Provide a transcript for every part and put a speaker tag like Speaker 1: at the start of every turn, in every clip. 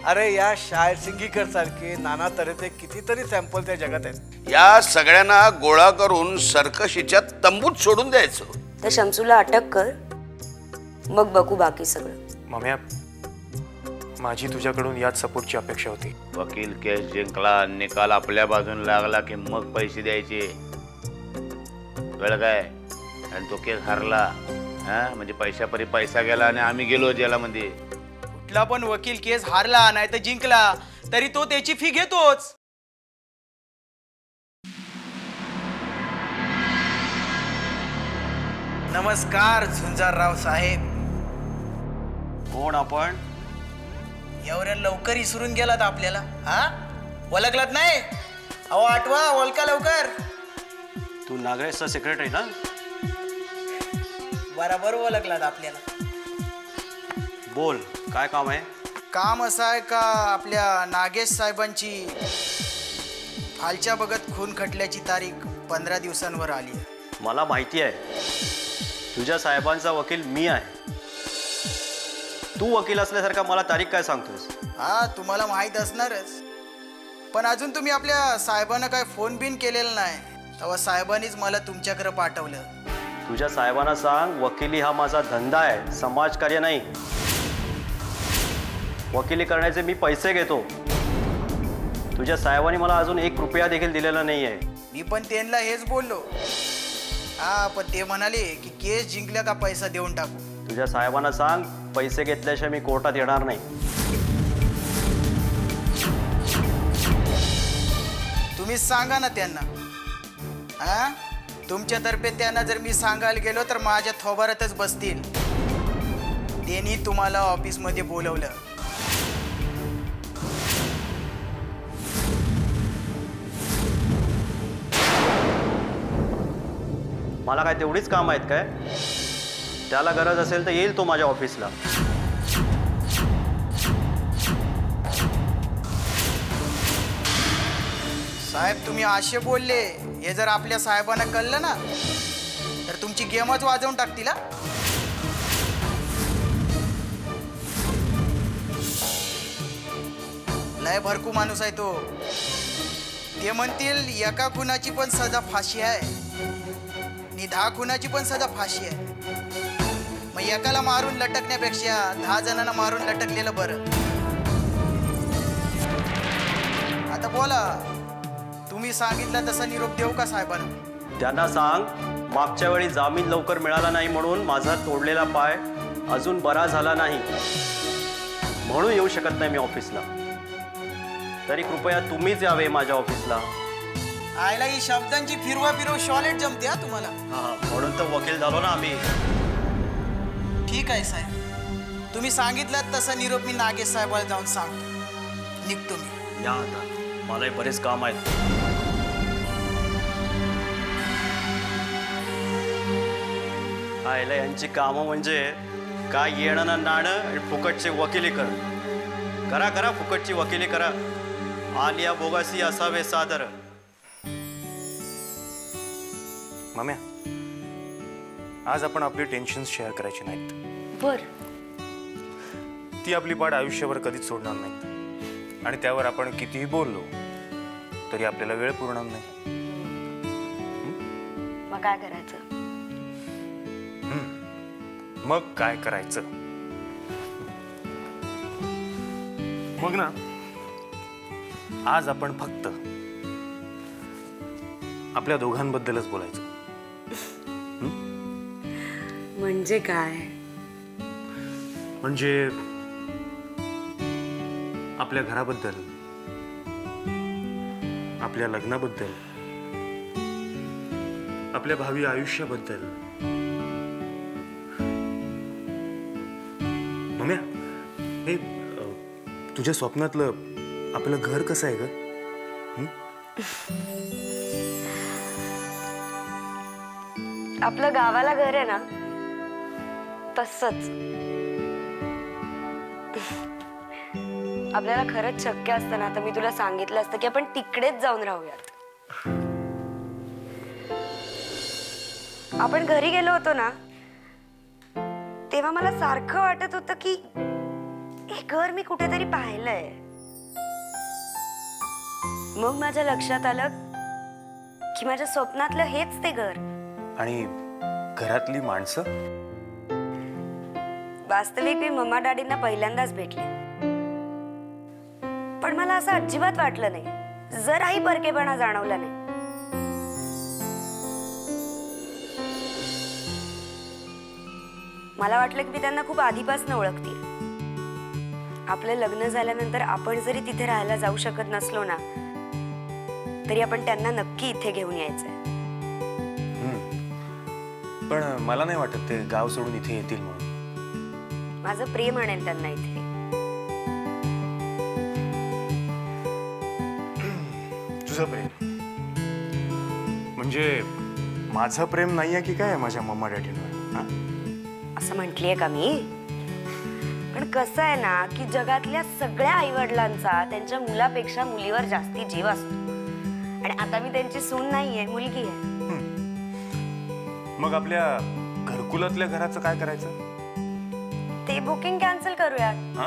Speaker 1: अरे या शायर सिंगीकर सारखे नाना तऱ्हेचे कितीतरी सॅम्पल त्या जगात आहेत.
Speaker 2: या सगळ्यांना गोळा करून सर्कशीच्या तंबूत सोडून द्यायचं.
Speaker 3: तर शमसूला अटक कर, मग बघू बाकी सगळं.
Speaker 4: मम्या, माझी तुझ्याकडून याच सपोर्टची अपेक्षा होती.
Speaker 2: वकील केस जिंकला, निकाल आपल्या बाजून लागला की मग पैसे द्यायचे. कळलं काय? आणि तो केस हरला म्हणजे पैशापरी पैसा गेला आणि आम्ही गेलो जेलामध्ये.
Speaker 5: कुठला पण वकील केस हारला नाही तर जिंकला तरी तो त्याची फी घेतोच. नमस्कार झुंजारराव साहेब.
Speaker 6: कोण आपण?
Speaker 5: एवढ्या लवकर विसरून गेलात आपल्याला? हा, ओळखलात नाही? अहो आठवा, ओळखा लवकर.
Speaker 6: तू नागरेशचा सेक्रेटरी ना?
Speaker 5: बरोबर ओळखलात आपल्याला.
Speaker 6: बोल, काय काम आहे?
Speaker 5: काम असं आहे का, आपल्या नागेश साहेबांची फालच्या बघत खून खटल्याची तारीख 15 दिवसांवर आली.
Speaker 6: मला माहिती आहे, तुझ्या साहेबांचा वकील मी आहे. तू वकील असल्यासारखा मला तारीख काय सांगतोस?
Speaker 5: हा, तुम्हाला माहीत असणारच, पण अजून तुम्ही आपल्या साहेबांना काय फोन बिन केलेला नाही. तेव्हा साहेबांनीच मला तुमच्याकडे पाठवलं.
Speaker 6: तुझ्या साहेबांना सांग, वकिली हा माझा धंदा आहे, समाजकार्य नाही. वकिली करण्याचे मी पैसे घेतो. तुझ्या साहेबांनी मला अजून 1 रुपया देखील दिलेला नाही आहे.
Speaker 5: मी पण त्यांना हेच बोललो. हा, पण ते म्हणाले की केस जिंकल्या का पैसा देऊन टाकू.
Speaker 6: तुझ्या साहेबांना सांग, पैसे घेतल्याशिवाय मी कोर्टात येणार नाही.
Speaker 5: तुम्हीच सांगा ना त्यांना. हा, तुमच्यातर्फे त्यांना जर मी सांगायला गेलो तर माझ्या थोबारातच बसतील. त्यांनी तुम्हाला ऑफिसमध्ये बोलवलं.
Speaker 6: मला काय तेवढीच काम आहेत काय? त्याला गरज असेल तर येईल तो माझ्या ऑफिसला.
Speaker 5: साहेब तुम्ही असे बोलले, हे जर आपल्या साहेबांना कळलं ना तर तुमची गेमच वाजवून टाकतील. लय भरकू माणूस आहे तो. ते म्हणतील एका खुनाची पण सजा फाशी आहे आणि 10 खुनाची पण सजा फाशी आहे. मग एकाला मारून लटकण्यापेक्षा 10 जणांना मारून लटकलेलं बरं. आता बोला, तुम्ही सांगितलं तसा निरोप देऊ का साहेबांना?
Speaker 6: त्यांना सांग, मागच्या वेळी जामीन लवकर मिळाला नाही म्हणून माझा तोडलेला पाय अजून बरा झाला नाही, म्हणून येऊ शकत नाही मी ऑफिसला. तरी कृपया तुम्हीच यावे माझ्या ऑफिसला.
Speaker 5: आयला ही शब्दांची फिरवा शॉलेट जमते हा तुम्हाला.
Speaker 6: म्हणून तर वकील झालो ना आम्ही.
Speaker 5: ठीक आहे साहेब, तुम्ही सांगितलं तसा निरोप मी नागेश साहेबाला जाऊन सांगतो. निघतो मी.
Speaker 6: या आता, मलाही बरेच काम आहेत. आयला यांची कामं म्हणजे काय येणं ना नाणं आणि फुकटची वकिली करा. करा फुकटची वकिली करा. आलिया बोगासी असावे सादर.
Speaker 4: मम्या, आज आपण आपली टेन्शन्स शेअर करायची नाहीत.
Speaker 3: बर.
Speaker 4: ती आपली पाड आयुष्यभर कधीच सोडणार नाहीत आणि त्यावर आपण कितीही बोललो तरी आपल्याला वेळ पुरणार नाही.
Speaker 3: मग काय करायचं?
Speaker 4: मग काय करायचं? मग ना, आज आपण फक्त आपल्या दोघांबद्दलच बोलायचं.
Speaker 3: म्हणजे काय?
Speaker 4: म्हणजे आपल्या घराबद्दल, आपल्या लग्नाबद्दल, आपल्या भावी आयुष्याबद्दल. मम्या, हे तुझ्या स्वप्नातलं आपलं घर कसं आहे ग?
Speaker 3: आपलं गावाला घर आहे ना, तसंच. आपल्याला खरंच शक्य असतं ना तर मी तुला सांगितलं असतं की आपण तिकडेच जाऊन राहूयात. आपण घरी गेलो होतो ना तेव्हा मला सारखं वाटत होतं की हे घर मी कुठेतरी पाहिलंय. मग माझ्या लक्षात आलं की माझ्या स्वप्नातलं हेच ते घर.
Speaker 4: आणि घरातली माणसं?
Speaker 3: वास्तविक मी मम्मा डॅडींना पहिल्यांदाच भेटले, पण मला असं अजिबात वाटलं नाही, जराही परकेपणा जाणवला नाही. मला वाटलं की मी त्यांना खूप आधीपासून ओळखते. आपलं लग्न झाल्यानंतर आपण जरी तिथे राहायला जाऊ शकत नसलो ना, तरी आपण त्यांना नक्की इथे घेऊन यायचंय.
Speaker 4: पण मला नाही वाटत ते गाव सोडून इथे येतील म्हणून.
Speaker 3: माझं प्रेम आणेल त्यांना इथे.
Speaker 4: तुझं प्रेम म्हणजे माझं प्रेम नाहीये की काय माझ्या मम्मा डॅडींवर? हा?
Speaker 3: असं म्हटलीये का मी? पण कसं आहे ना की जगातल्या सगळ्या आईवडिलांचा त्यांच्या मुलापेक्षा मुलीवर जास्ती जीव असतो. आणि आता मी त्यांची सून नाहीये, मुलगी आहे.
Speaker 4: मग आपल्या घरकुलातल्या घराचं काय करायचं?
Speaker 3: ते बुकिंग कॅन्सल करूयात.
Speaker 4: हा?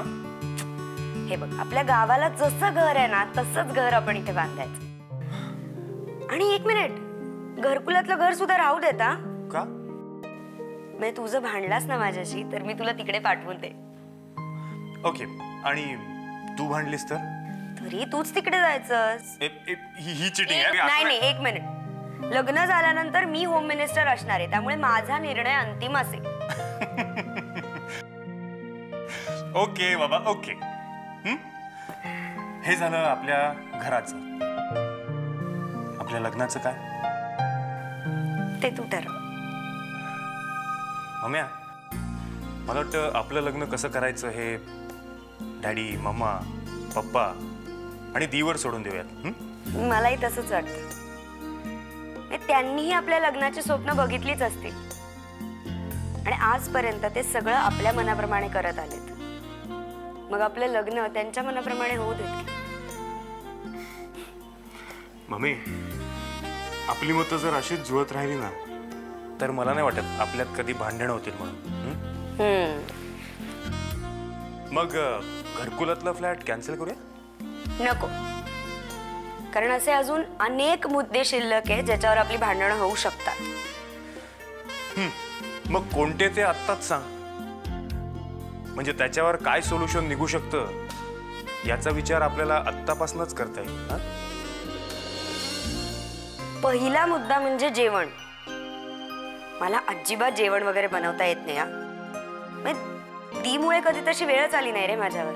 Speaker 3: हे बघ, आपल्या गावाला जसं घर आहे ना तसंच घर आपण इथे बांधायचं. आणि एक मिनिट, घरकुलातलं घर सुद्धा राहू देता
Speaker 4: का?
Speaker 3: म्हणजे तुझं भांडलास ना माझ्याशी, तर मी तुला तिकडे पाठवून दे.
Speaker 4: ओके. आणि तू भांडलीस तर?
Speaker 3: तरी तूच तिकडे जायचंस.
Speaker 4: ही चिटिंग
Speaker 3: नाही नाही, एक मिनिट. लग्न झाल्यानंतर मी होम मिनिस्टर असणार आहे, त्यामुळे माझा निर्णय अंतिम असेल.
Speaker 4: ओके बाबा, ओके. हे झालं आपल्या घराचं. आपल्या लग्नाचं काय?
Speaker 3: ते तू ठरव.
Speaker 4: मम्या, मला वाटतं आपलं लग्न कसं करायचं हे डॅडी, मम्मा, पप्पा आणि दीवर सोडून देऊयात.
Speaker 3: मलाही तसंच वाटतं. त्यांनीही आपल्या लग्नाची स्वप्न बघितलीच असतील आणि आजपर्यंत ते सगळं आपल्या मनाप्रमाणे करत आलेत. मग आपलं लग्न त्यांच्या मनाप्रमाणे होऊ देत.
Speaker 4: मम्मी, आपली मतं जर अशीच जुळत राहिली ना, तर मला नाही वाटत आपल्यात कधी भांडणं होतील म्हणून. मग घरकुलातला फ्लॅट कॅन्सल करूया?
Speaker 3: नको, कारण असे अजून अनेक मुद्दे शिल्लक आहे ज्याच्यावर आपली भांडणं होऊ शकतात.
Speaker 4: मग कोणते ते आत्ताच सांग, म्हणजे त्याच्यावर काय सोल्युशन निघू शकतं याचा विचार आपल्याला आत्तापासूनच करता येईल.
Speaker 3: पहिला मुद्दा म्हणजे जेवण. मला अजिबात जेवण वगैरे बनवता येत नाही. दीमुळे कधी तशी वेळच आली नाही रे माझ्यावर.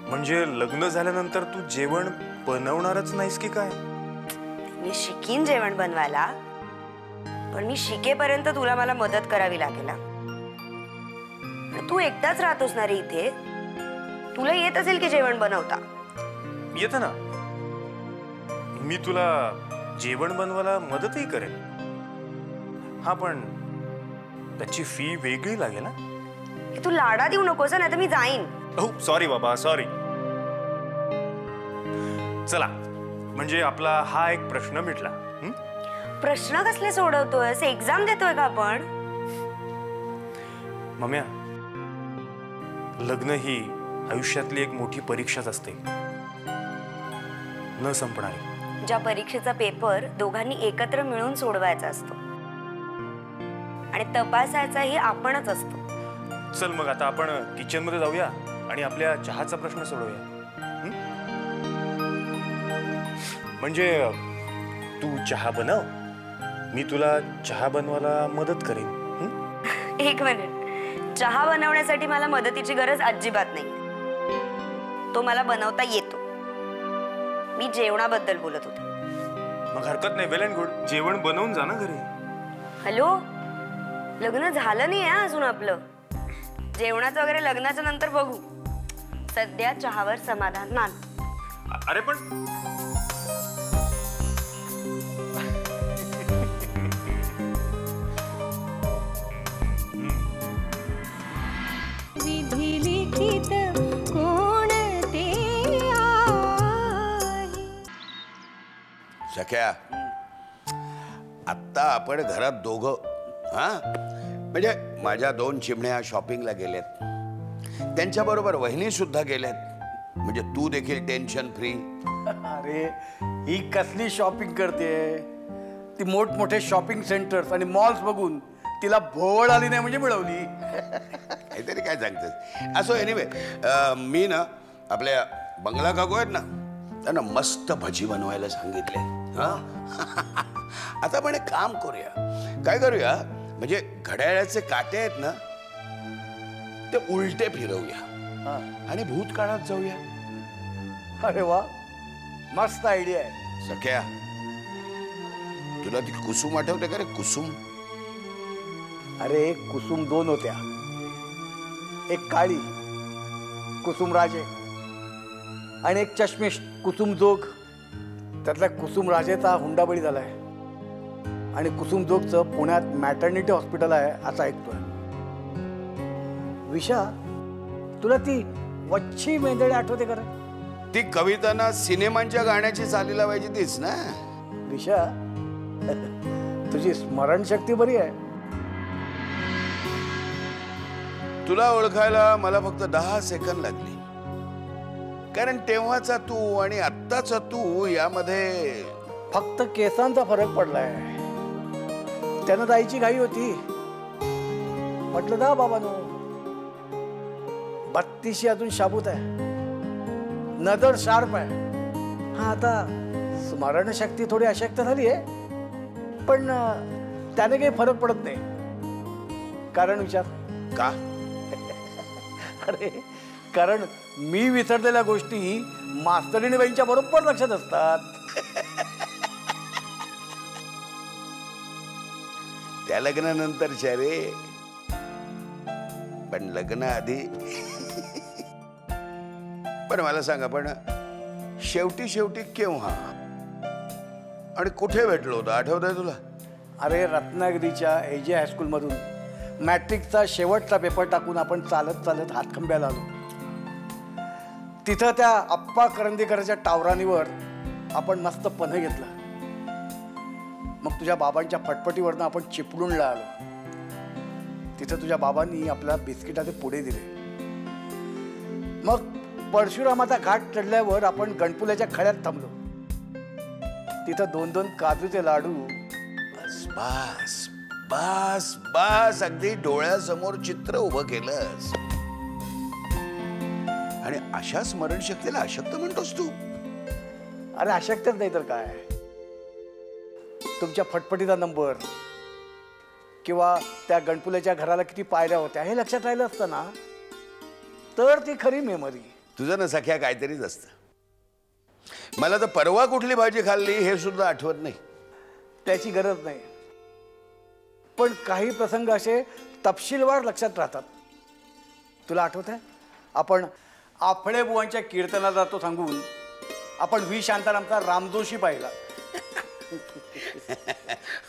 Speaker 4: म्हणजे लग्न झाल्यानंतर तू जेवण बनवणारच नाहीस की काय?
Speaker 3: मी शिकीन जेवण बनवायला, पण मी शिकेपर्यंत तुला मला मदत करावी लागेल. तू एकटाच राहतोस ना रे इथे, तुला येत असेल की जेवण बनवता?
Speaker 4: येतं ना. मी तुला जेवण बनवायला मदतही करेन. हा, पण त्याची फी वेगळी लागेल ना.
Speaker 3: तू लाडा देऊ नकोस, नाही तर मी जाईन.
Speaker 4: सॉरी बाबा, सॉरी. चला, म्हणजे आपला हा एक प्रश्न मिटला.
Speaker 3: प्रश्न कसले सोडवतोय? एक्झाम देतोय का आपण?
Speaker 4: मम्या, लग्न ही आयुष्यातली एक मोठी परीक्षाच असते, न संपणारी.
Speaker 3: ज्या परीक्षेचा पेपर दोघांनी एकत्र मिळून सोडवायचा असतो आणि तपासायचाही आपणच असतो.
Speaker 4: चल मग आता आपण किचन मध्ये जाऊया आणि आपल्या चहाचा प्रश्न सोडवूया. म्हणजे तू चहा बनव, मी तुला चहा बनवायला मदत करेन.
Speaker 3: एक मिनिट, चहा बनवण्यासाठी मला मदतीची गरज अजिबात नाही. तो मला बनवता येतो. मी जेवणाबद्दल बोलत होते.
Speaker 4: मग हरकत नाही, वेल अँड गुड. जेवण बनवून जा ना घरी.
Speaker 3: हॅलो, लग्न झालं नाही आहे अजून आपलं. जेवणाचं वगैरे लग्नाच्या नंतर बघू. सध्या चहावर समाधान मान.
Speaker 4: अरे पण
Speaker 7: विधी लिखित कोण ते आहे.
Speaker 8: सख्या, आत्ता आपण घरात दोघं. हा, म्हणजे माझ्या 2 चिमण्या शॉपिंगला गेलेत. त्यांच्याबरोबर वहिनी सुद्धा गेल्यात. म्हणजे तू देखील टेन्शन फ्री.
Speaker 1: अरे ही कसली शॉपिंग करते, ती मोठमोठे शॉपिंग सेंटर्स आणि मॉल्स बघून तिला भोवळ आली नाही म्हणजे मिळवली.
Speaker 8: काहीतरी काय सांगतेस. असो एनिवे, मी ना आपल्या बंगला काकू आहेत ना, त्यांना मस्त भजी बनवायला सांगितले. आता आपण एक काम करूया. काय करूया म्हणजे घड्याळाचे काटे आहेत ना ते उलटे फिरवूया आणि भूतकाळात जाऊया.
Speaker 1: अरे वा, मस्त आयडिया आहे.
Speaker 8: सख्या, तुला ती कुसुम आठवते का रे? कुसुम.
Speaker 1: अरे कुसुम 2 होत्या, एक काळी कुसुम राजे आणि एक चष्मिश कुसुम जोग. त्यातल्या कुसुम राजेचा हुंडाबळी झालाय आणि कुसुम जोगचं पुण्यात मॅटर्निटी हॉस्पिटल आहे असं ऐकतोय. विशा, तुला ती वच्छी मेंदळे आठवते का रे?
Speaker 8: ती कविता ना सिनेमांच्या गाण्याची चाली लावायची तीच ना.
Speaker 1: विशा, तुझी स्मरणशक्ती बरी आहे.
Speaker 8: तुला ओळखायला मला फक्त 10 सेकंद लागली. कारण तेव्हाचा तू आणि आत्ताचा तू यामध्ये
Speaker 1: फक्त केसांचा फरक पडलाय. त्यानं जायची घाई होती. म्हटलं जा बाबांनो, 32 अजून शाबूत आहे, नजर शार्प आहे. हा, आता स्मरणशक्ती थोडी अशक्त झाली आहे, पण त्याने काही फरक पडत नाही. कारण विचार
Speaker 8: का?
Speaker 1: अरे कारण मी विसरलेल्या गोष्टी मास्तरीणीबाईंच्या बरोबर लक्षात असतात.
Speaker 8: त्या लग्नानंतरच्या रे, पण लग्न आधी. पण मला सांगा, पण शेवटी केव्हा आणि कुठे भेटलो होतो आठवतंय तुला?
Speaker 1: अरे रत्नागिरीच्या AJ हायस्कूलमधून मॅट्रिकचा शेवटचा पेपर टाकून आपण चालत चालत हातखंब्याला आलो. तिथं त्या अप्पा करंदीकरच्या टावरानीवर आपण मस्त पन्ह घेतला. मग तुझ्या बाबांच्या फटफटीवरनं आपण चिपळूणला आलो. तिथं तुझ्या बाबांनी आपल्या बिस्किटाचे पुडे दिले. मग परशुरामाचा घाट चढल्यावर आपण गणपुल्याच्या खळ्यात थांबलो. तिथं 2-2 काजूचे लाडू.
Speaker 8: बस बस बस बस, अगदी डोळ्यासमोर चित्र उभं केलंस. आणि अशा स्मरणशक्तीला अशक्त म्हणतोस तू?
Speaker 1: अरे अशक्यच नाही तर काय. तुमच्या फटफटीचा नंबर किंवा त्या गणपुल्याच्या घराला किती पायऱ्या होत्या हे लक्षात राहिलं असतं ना, तर ती खरी मेमरी.
Speaker 8: तुझं ना सख्या काहीतरीच असतं. मला तर परवा कुठली भाजी खाल्ली हे सुद्धा आठवत नाही.
Speaker 1: त्याची गरज नाही, पण काही प्रसंग असे तपशीलवार लक्षात राहतात. तुला आठवत आहे, आपण आफळे बुवांच्या कीर्तनाला जातो सांगून आपण व्ही शांतारामचा रामजोशी पाहिला.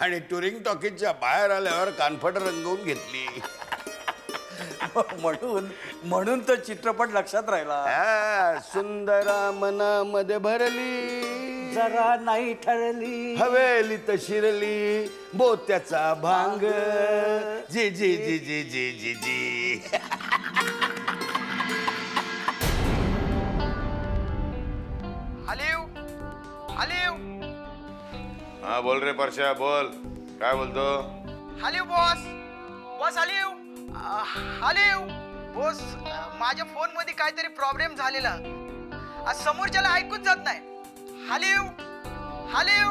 Speaker 8: आणि टुरिंग टॉकीजच्या बाहेर आल्यावर कानफट रंगवून घेतली.
Speaker 1: म्हणून तो चित्रपट लक्षात राहिला.
Speaker 8: सुंदरा मनामध्ये भरली,
Speaker 1: जरा नाही ठरली,
Speaker 8: हवेली तर शिरली बोत्याचा भांग. जी जी जी जी जी जी जी.
Speaker 2: हा बोल रे परशा, बोल. काय बोलतो?
Speaker 5: हालिव बॉस. बॉस हालिव. हालिव बॉस, माझ्या फोन मध्ये काहीतरी प्रॉब्लेम झालेला. आज समोरच्याला ऐकूच जात नाही. हालिव हालिव.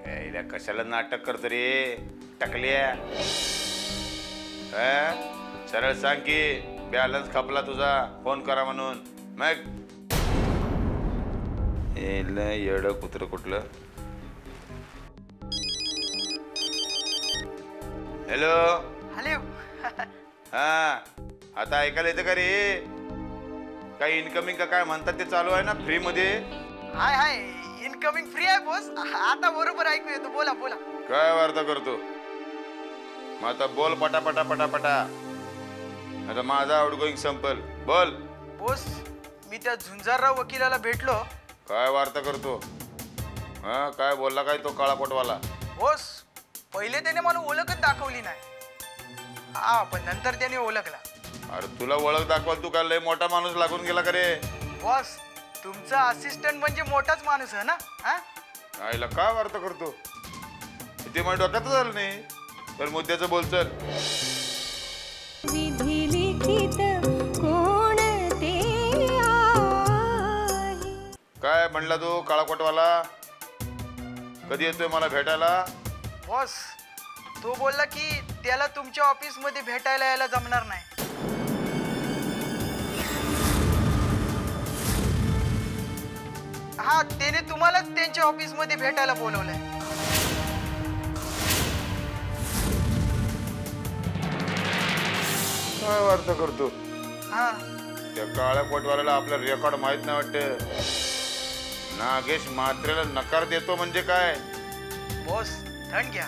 Speaker 2: यायला कशाला नाटक करतो रे टकल्या? सरळ सांग की बॅलन्स खपला तुझा, फोन करा म्हणून. मग येड कुत्र कुठलं. हॅलो.
Speaker 5: हालिव.
Speaker 2: हा, आता ऐकायला येतं का रे? काही इनकमिंग का काय म्हणतात ते चालू आहे ना फ्री मध्ये?
Speaker 5: हाय हाय, इनकमिंग फ्री आहे बॉस. आता बरोबर ऐकू येतो. बोला बोला.
Speaker 2: काय वार्ता करतो मग? आता बोल पटापटा पटापटा. आता माझा आउटगोईंग संपल. बोल.
Speaker 5: बॉस, मी त्या झुंजारराव वकिलाला भेटलो.
Speaker 2: काय वार्ता करतो? हा, काय बोलला काय तो काळा पोटवाला?
Speaker 5: बॉस, पहिले त्याने मला ओळखच दाखवली नाही. हा, पण नंतर त्याने ओळखला.
Speaker 2: अरे तुला ओळख दाखवाल तू काय लय मोठा माणूस लागून गेला का रे?
Speaker 5: बॉस तुमचा असिस्टंट म्हणजे मोठाच माणूस आहे ना? हा
Speaker 2: आईला काय वार्ता करतो? ते माझ्या डोक्यात झालं नाही. तर मुद्द्याचं बोल चल.
Speaker 7: विधी लिखित कोण ते आहे.
Speaker 2: काय म्हणला तू काळा कोटवाला? कधी येतोय मला भेटायला?
Speaker 5: बॉस तो बोलला की त्याला तुमच्या ऑफिस मध्ये भेटायला यायला जमणार नाही. हा त्याने तुम्हालाच त्यांच्या ऑफिस मध्ये भेटायला बोलवलंय.
Speaker 2: काय वार्ता करतो?
Speaker 5: हा
Speaker 2: त्या काळ्या कोटवाल्याला आपला रेकॉर्ड माहित नाही वाटत. नागेश म्हात्रेला नकार देतो म्हणजे काय?
Speaker 5: बॉस धन घ्या,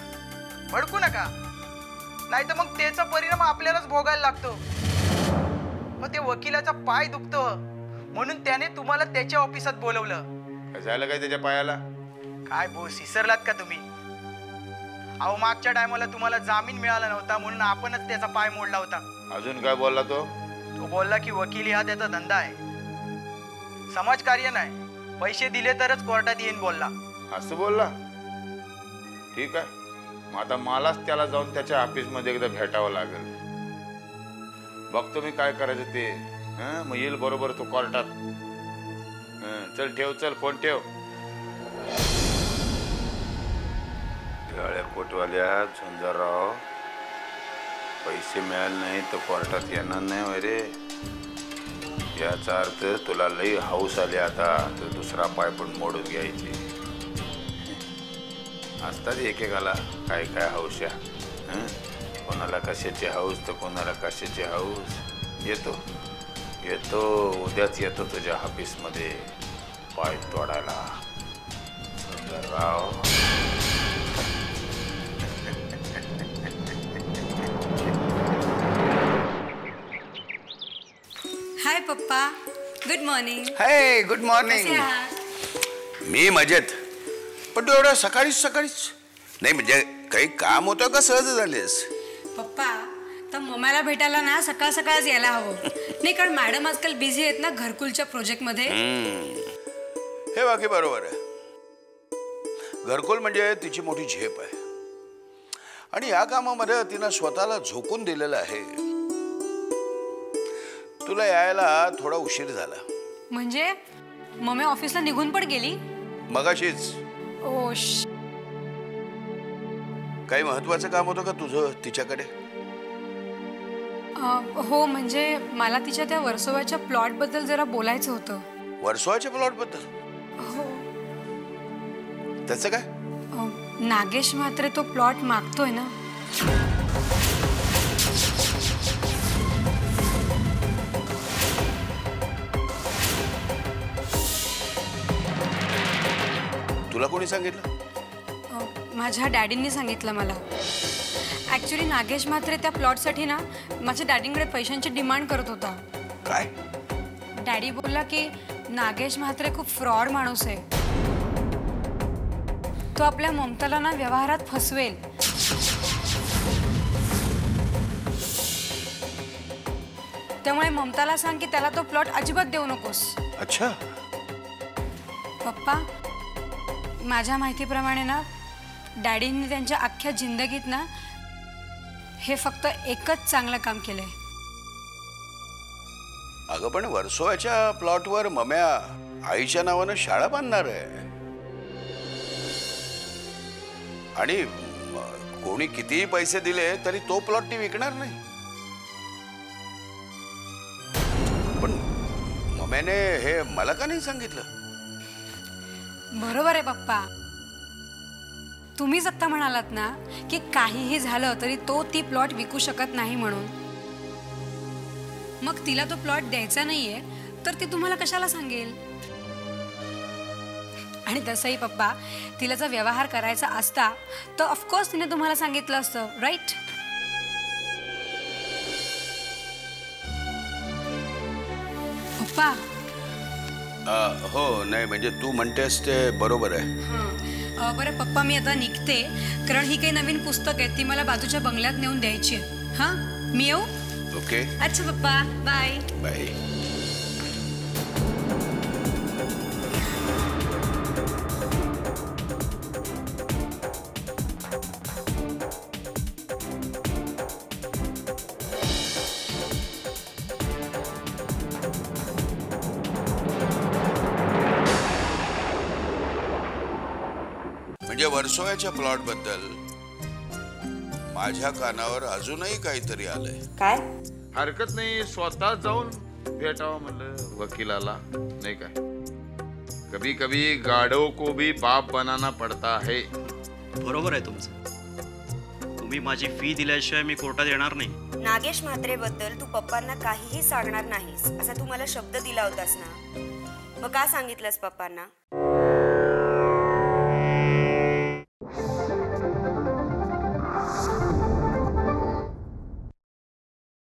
Speaker 5: भडकू नका, नाही तर मग त्याचा परिणाम आपल्यालाच भोगायला लागतो. मग ते वकिलाचा पाय दुखतो म्हणून त्याने तुम्हाला त्याच्या ऑफिसात बोलवलं.
Speaker 2: झालं काय त्याच्या पायाला?
Speaker 5: काय बोस विसरलात का तुम्ही? अहो मागच्या टायमाला तुम्हाला जामीन मिळाला नव्हता म्हणून आपणच त्याचा पाय मोडला होता.
Speaker 2: अजून काय बोलला तो?
Speaker 5: तो बोलला की वकिली हा त्याचा धंदा आहे, समाजकार्य नाही, पैसे दिले तरच कोर्टात येईन बोलला.
Speaker 2: असं बोलला? ठीक आहे, मग आता मलाच त्याला जाऊन त्याच्या ऑफिस मध्ये एकदा भेटावं लागेल. बघतो मी काय करायचं ते. मग येईल बरोबर तो कोर्टात. चल ठेव, चल फोन ठेव. काळ्या कोटवाल्या झुंजारराव, पैसे मिळाले नाही तर कोर्टात येणार नाही रे. याचा अर्थ तुला लई हाऊस आली आता तर दुसरा पाय पण मोडून घ्यायची. असतात एकेकाला काय काय हौशा. कोणाला कशाची हाऊस तर कोणाला कशाची हाऊस. येतो येतो उद्याच येतो तुझ्या ऑफिसमध्ये पाय तोडायला सुंदरराव.
Speaker 3: हाय पप्पा, good morning.
Speaker 8: Hi good morning.
Speaker 3: कसे आहात?
Speaker 8: मी मजेत. पण तू एवढ्या सकाळीच नाही म्हणजे काही काम होतं का सहज झालेस?
Speaker 3: पप्पा तर मम्माला भेटायला ना सकाळ सकाळच यायला हवं. नाही कारण मॅडम आजकाल बिझी आहेत ना घरकुलच्या प्रोजेक्टमध्ये.
Speaker 8: हे बाकी बरोबर आहे. घरकुल म्हणजे तिची मोठी झेप आहे आणि या कामामध्ये तिनं स्वतःला झोकून दिलेलं आहे. तुला यायला थोडा उशीर झाला.
Speaker 3: म्हणजे मम्मी ऑफिसला निघून पण गेली?
Speaker 8: मगाशीच.
Speaker 3: ओश,
Speaker 8: काही महत्वाचं काम होतं का तुझं तिच्याकडे?
Speaker 3: हो म्हणजे मला तिच्या त्या वर्सोवाच्या प्लॉट बद्दल जरा बोलायचं होतं.
Speaker 8: वर्सोवाच्या प्लॉट बद्दल?
Speaker 3: हो.
Speaker 8: त्याचं काय?
Speaker 3: नागेश मात्र तो प्लॉट मागतोय ना.
Speaker 8: तुला कोणी सांगितलं?
Speaker 3: माझ्या डॅडींनी सांगितलं मला. ॲक्च्युली नागेश मात्र त्या प्लॉटसाठी ना माझ्या डॅडींकडे पैशांची डिमांड करत होता.
Speaker 8: काय?
Speaker 3: डॅडी बोलला की नागेश मात्र खूप फ्रॉड माणूस आहे. तो आपल्या ममताला ना व्यवहारात फसवेल. त्यामुळे ममताला सांग की त्याला तो प्लॉट अजिबात देऊ नकोस.
Speaker 8: अच्छा.
Speaker 3: पप्पा माझ्या माहितीप्रमाणे ना डॅडींनी त्यांच्या अख्ख्या जिंदगीत ना हे फक्त एकच चांगलं काम केलंय.
Speaker 8: अगं पण वर्सोवाच्या प्लॉटवर मम्या आईच्या नावानं शाळा बांधणार आहे आणि कोणी कितीही पैसे दिले तरी तो प्लॉट ती विकणार नाही. पण मम्याने हे मला का नाही सांगितलं?
Speaker 3: बरोबर आहे पप्पा. तुम्हीच आत्ता म्हणालात ना की काहीही झालं तरी तो ती प्लॉट विकू शकत नाही म्हणून. मग तिला तो प्लॉट द्यायचा नाहीये तर ती तुम्हाला कशाला सांगेल? आणि तसंही पप्पा तिला जर व्यवहार करायचा असता तर ऑफकोर्स तिने तुम्हाला सांगितलं असतं, राईट? पप्पा
Speaker 8: हो नाही म्हणजे तू म्हणतेस ते बरोबर आहे.
Speaker 3: बरं पप्पा मी आता निघते कारण ही काही नवीन पुस्तक आहेत ती मला बाजूच्या बंगल्यात नेऊन द्यायची आहे. हां मी येऊ?
Speaker 8: ओके
Speaker 3: अच्छा पप्पा, बाय.
Speaker 8: बाय. म्हणजे वर्सोव्याच्या प्लॉट बद्दल माझ्या कानावर अजूनही काहीतरी आलंय.
Speaker 3: काय?
Speaker 2: हरकत नाही, स्वतः जाऊन भेटावं म्हणलं वकिलाला, नाही काय. कभी कभी गाड़ों को भी बाप बनाना पड़ता है.
Speaker 6: बरोबर आहे तुमचं. तुम्ही माझी फी दिल्याशिवाय मी कोर्टात येणार नाही.
Speaker 3: नागेश म्हात्रे बद्दल तू पप्पांना काहीही सांगणार नाहीस असा तू मला शब्द दिला होतास ना, मग का सांगितलंस पप्पांना?